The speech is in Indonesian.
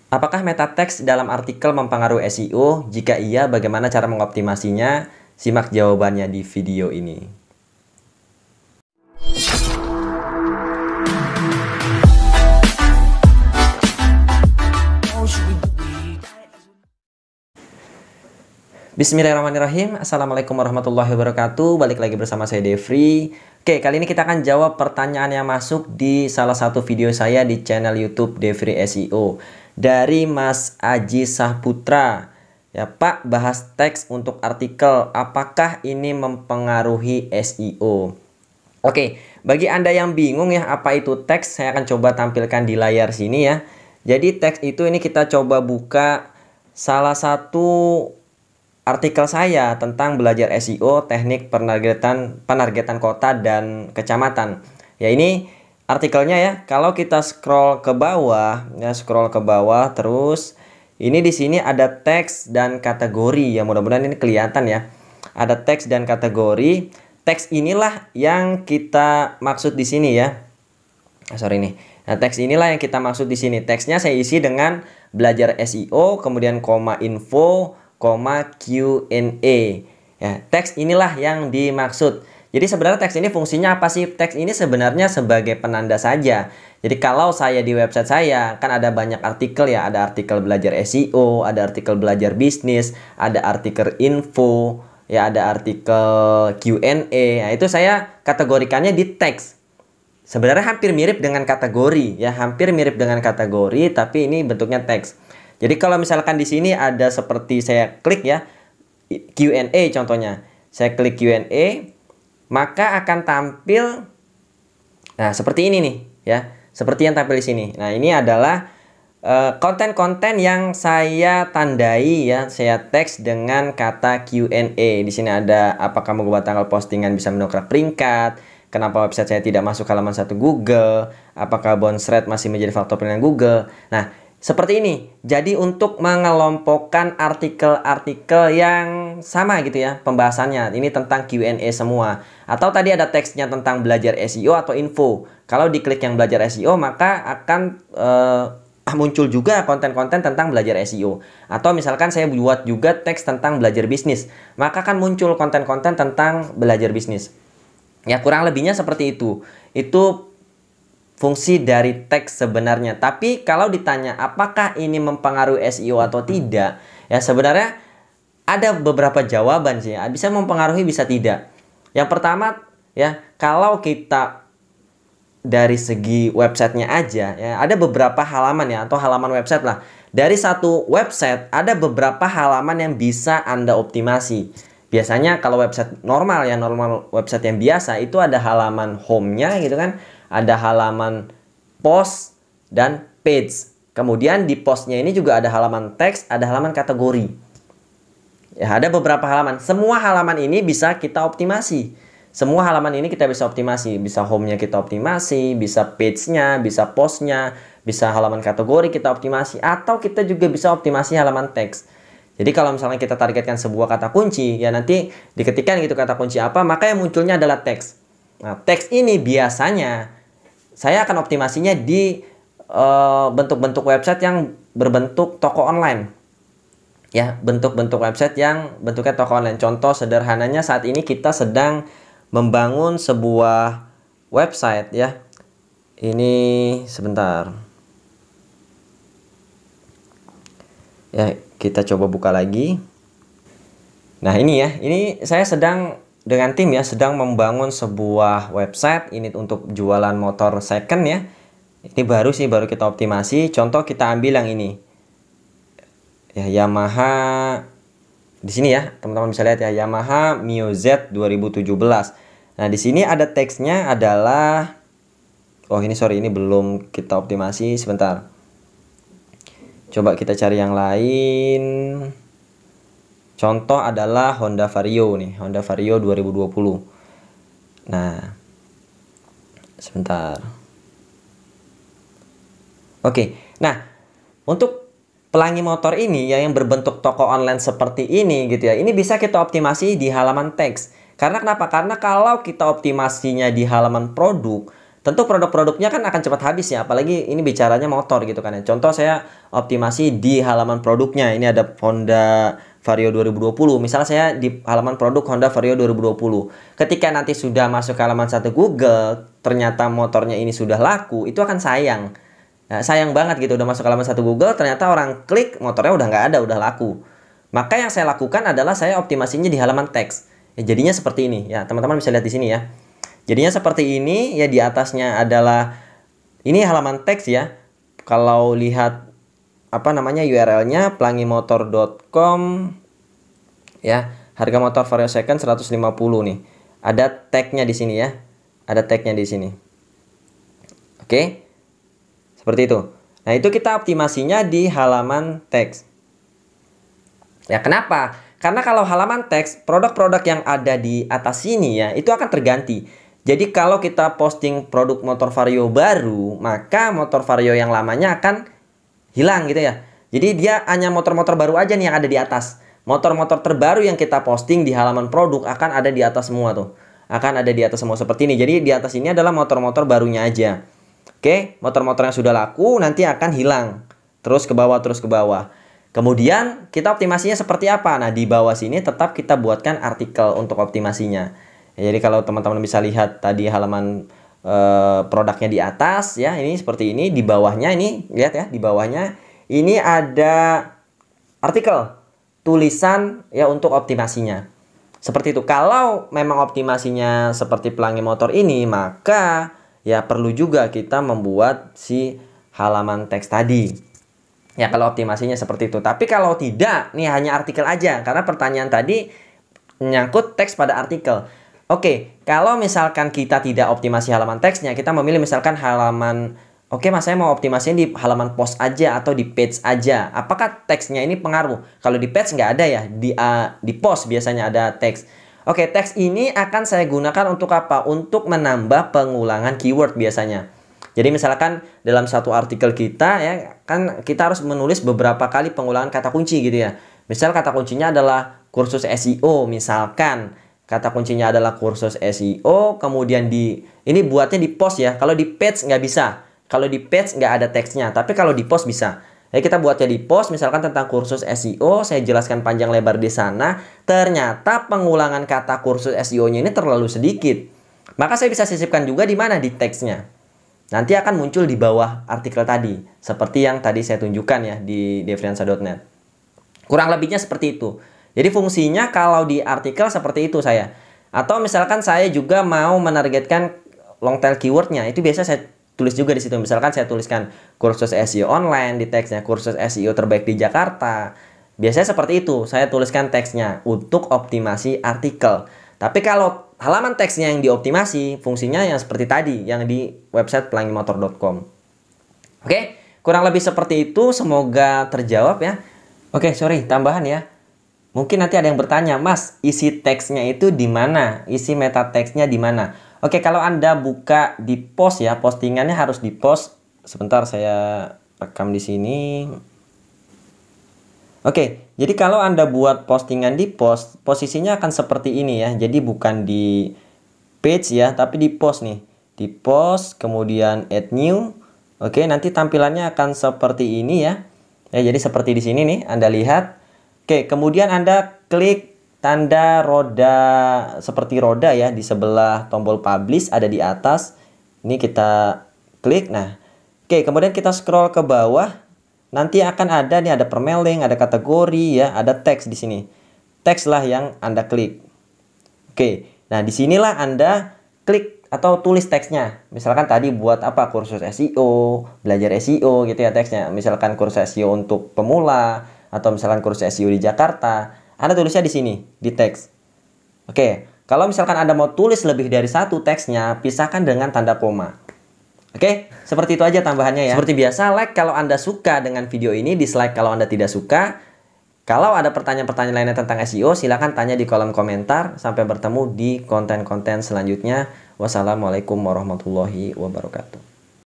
Apakah meta teks dalam artikel mempengaruhi SEO? Jika iya, bagaimana cara mengoptimasinya? Simak jawabannya di video ini. Bismillahirrahmanirrahim. Assalamualaikum warahmatullahi wabarakatuh. Balik lagi bersama saya Devri. Oke, kali ini kita akan jawab pertanyaan yang masuk di salah satu video saya di channel YouTube Devri SEO dari Mas Aji Sahputra. Ya, Pak, bahas teks untuk artikel. Apakah ini mempengaruhi SEO? Oke, bagi Anda yang bingung ya apa itu teks, saya akan coba tampilkan di layar sini ya. Jadi teks itu ini kita coba buka salah satu artikel saya tentang belajar SEO, teknik penargetan kota dan kecamatan. Ya, ini artikelnya ya. Kalau kita scroll ke bawah, ya scroll ke bawah terus ini di sini ada teks dan kategori. Ya, mudah-mudahan ini kelihatan ya. Ada teks dan kategori. Teks inilah yang kita maksud di sini ya. Sorry nih. Nah, teks inilah yang kita maksud di sini. Teksnya saya isi dengan belajar SEO, kemudian koma info, koma Q&A. Ya, teks inilah yang dimaksud. Jadi sebenarnya teks ini fungsinya apa sih? Teks ini sebenarnya sebagai penanda saja. Jadi kalau saya di website saya kan ada banyak artikel ya, ada artikel belajar SEO, ada artikel belajar bisnis, ada artikel info, ya ada artikel Q&A. Nah, itu saya kategorikannya di teks. Sebenarnya hampir mirip dengan kategori ya, hampir mirip dengan kategori tapi ini bentuknya teks. Jadi kalau misalkan di sini ada seperti saya klik ya Q&A contohnya. Saya klik Q&A, maka akan tampil nah seperti ini nih ya. Seperti yang tampil di sini. Nah, ini adalah konten-konten yang saya tandai ya, saya teks dengan kata Q&A. Di sini ada apakah mengubah tanggal postingan bisa mendongkrak peringkat, kenapa website saya tidak masuk halaman 1 Google, apakah bounce rate masih menjadi faktor penilaian Google. Nah, seperti ini. Jadi untuk mengelompokkan artikel-artikel yang sama gitu ya pembahasannya. Ini tentang Q&A semua. Atau tadi ada teksnya tentang belajar SEO atau info. Kalau diklik yang belajar SEO maka akan muncul juga konten-konten tentang belajar SEO. Atau misalkan saya buat juga teks tentang belajar bisnis, maka akan muncul konten-konten tentang belajar bisnis. Ya, kurang lebihnya seperti itu. Itu fungsi dari teks sebenarnya. Tapi kalau ditanya apakah ini mempengaruhi SEO atau tidak, ya sebenarnya ada beberapa jawaban sih. Bisa mempengaruhi, bisa tidak. Yang pertama ya, kalau kita dari segi websitenya aja ya, ada beberapa halaman ya, atau halaman website lah. Dari satu website ada beberapa halaman yang bisa Anda optimasi. Biasanya kalau website normal ya, normal website yang biasa itu ada halaman home-nya gitu kan. Ada halaman post dan page. Kemudian di postnya ini juga ada halaman teks, ada halaman kategori. Ya, ada beberapa halaman. Semua halaman ini bisa kita optimasi. Semua halaman ini kita bisa optimasi. Bisa home-nya kita optimasi, bisa page-nya, bisa post-nya, bisa halaman kategori kita optimasi. Atau kita juga bisa optimasi halaman teks. Jadi kalau misalnya kita targetkan sebuah kata kunci, ya nanti diketikkan gitu kata kunci apa, maka yang munculnya adalah teks. Nah, teks ini biasanya saya akan optimasinya di bentuk-bentuk website yang berbentuk toko online. Ya, bentuk-bentuk website yang bentuknya toko online. Contoh sederhananya saat ini kita sedang membangun sebuah website ya. Ini sebentar. Ya, kita coba buka lagi. Nah, ini ya. Ini saya sedang dengan tim ya sedang membangun sebuah website ini untuk jualan motor second ya. Ini baru sih, baru kita optimasi. Contoh kita ambil yang ini. Ya, Yamaha di sini ya, teman-teman bisa lihat ya, Yamaha Mio Z 2017. Nah, di sini ada teksnya adalah ini sorry, ini belum kita optimasi, sebentar. Coba kita cari yang lain. Contoh adalah Honda Vario nih, Honda Vario 2020. Nah, sebentar. Oke, nah untuk pelangi motor ini ya yang berbentuk toko online seperti ini gitu ya, ini bisa kita optimasi di halaman teks. Karena kenapa? Karena kalau kita optimasinya di halaman produk, Tentu produk-produknya kan akan cepat habis ya, apalagi ini bicaranya motor gitu kan ya. Contoh saya optimasi di halaman produknya, ini ada Honda Vario 2020. Misalnya saya di halaman produk Honda Vario 2020. Ketika nanti sudah masuk ke halaman satu Google, ternyata motornya ini sudah laku, itu akan sayang. Nah, sayang banget gitu, udah masuk ke halaman satu Google, ternyata orang klik, motornya udah nggak ada, udah laku. Maka yang saya lakukan adalah saya optimasinya di halaman teks. Ya, jadinya seperti ini ya, teman-teman bisa lihat di sini ya. Jadinya seperti ini ya, di atasnya adalah ini halaman teks ya. Kalau lihat apa namanya URL-nya pelangimotor.com ya, harga motor Vario second 150 nih. Ada tag-nya di sini ya. Ada tag-nya di sini. Oke. Seperti itu. Nah, itu kita optimasinya di halaman teks. Ya, kenapa? Karena kalau halaman teks, produk-produk yang ada di atas sini ya, itu akan terganti. Jadi kalau kita posting produk motor Vario baru, maka motor Vario yang lamanya akan hilang gitu ya. Jadi dia hanya motor-motor baru aja nih yang ada di atas. Motor-motor terbaru yang kita posting di halaman produk akan ada di atas semua tuh. Akan ada di atas semua seperti ini. Jadi di atas ini adalah motor-motor barunya aja. Oke, motor-motor yang sudah laku nanti akan hilang. Terus ke bawah, terus ke bawah. Kemudian kita optimasinya seperti apa? Nah, di bawah sini tetap kita buatkan artikel untuk optimasinya. Ya, jadi kalau teman-teman bisa lihat tadi halaman produknya di atas ya, ini seperti ini. Di bawahnya ini, lihat ya, di bawahnya ini ada artikel tulisan ya untuk optimasinya. Seperti itu. Kalau memang optimasinya seperti pelangi motor ini, maka ya perlu juga kita membuat si halaman teks tadi. Ya kalau optimasinya seperti itu. Tapi kalau tidak, nih hanya artikel aja. Karena pertanyaan tadi menyangkut teks pada artikel. Oke, kalau misalkan kita tidak optimasi halaman teksnya, kita memilih misalkan halaman, oke mas saya mau optimasiin di halaman post aja atau di page aja. Apakah teksnya ini pengaruh? Kalau di page nggak ada ya, di post biasanya ada teks. Oke, teks ini akan saya gunakan untuk apa? Untuk menambah pengulangan keyword biasanya. Jadi misalkan dalam satu artikel kita ya, kan kita harus menulis beberapa kali pengulangan kata kunci gitu ya. Misal kata kuncinya adalah kursus SEO misalkan. Kata kuncinya adalah kursus SEO, kemudian ini buatnya di post ya. Kalau di page nggak bisa. Kalau di page nggak ada teksnya, tapi kalau di post bisa. Jadi kita buatnya di post, misalkan tentang kursus SEO, saya jelaskan panjang lebar di sana. Ternyata pengulangan kata kursus SEO-nya ini terlalu sedikit. Maka saya bisa sisipkan juga di mana? Di teksnya. Nanti akan muncul di bawah artikel tadi. Seperti yang tadi saya tunjukkan ya di devriansa.net. Kurang lebihnya seperti itu. Jadi fungsinya kalau di artikel seperti itu saya. Atau misalkan saya juga mau menargetkan long tail keywordnya, itu biasa saya tulis juga di situ. Misalkan saya tuliskan kursus SEO online di teksnya, kursus SEO terbaik di Jakarta. Biasanya seperti itu, saya tuliskan teksnya untuk optimasi artikel. Tapi kalau halaman teksnya yang dioptimasi, fungsinya yang seperti tadi, yang di website pelangimotor.com. Oke, kurang lebih seperti itu, semoga terjawab ya. Oke, sorry, tambahan ya. Mungkin nanti ada yang bertanya, Mas, isi teksnya itu di mana? Isi meta teksnya di mana? Oke, kalau Anda buka di post ya, postingannya harus di post. Sebentar saya rekam di sini. Oke, jadi kalau Anda buat postingan di post, posisinya akan seperti ini ya. Jadi bukan di page ya, tapi di post nih. Di post, kemudian add new. Oke, nanti tampilannya akan seperti ini ya. Ya, jadi seperti di sini nih, Anda lihat. Oke, kemudian Anda klik tanda roda seperti roda ya di sebelah tombol publish ada di atas. Ini kita klik. Nah, oke, kemudian kita scroll ke bawah. Nanti akan ada nih, ada permailing, ada kategori ya, ada teks di sini. Teks lah yang Anda klik. Oke, nah disinilah Anda klik atau tulis teksnya. Misalkan tadi buat apa? Kursus SEO, belajar SEO gitu ya teksnya. Misalkan kursus SEO untuk pemula atau misalkan kursus SEO di Jakarta. Anda tulisnya di sini, di teks. Oke, kalau misalkan Anda mau tulis lebih dari satu teksnya, pisahkan dengan tanda koma. Oke, seperti itu aja tambahannya ya. Seperti biasa, like kalau Anda suka dengan video ini, dislike kalau Anda tidak suka. Kalau ada pertanyaan-pertanyaan lainnya tentang SEO, silahkan tanya di kolom komentar. Sampai bertemu di konten-konten selanjutnya. Wassalamualaikum warahmatullahi wabarakatuh.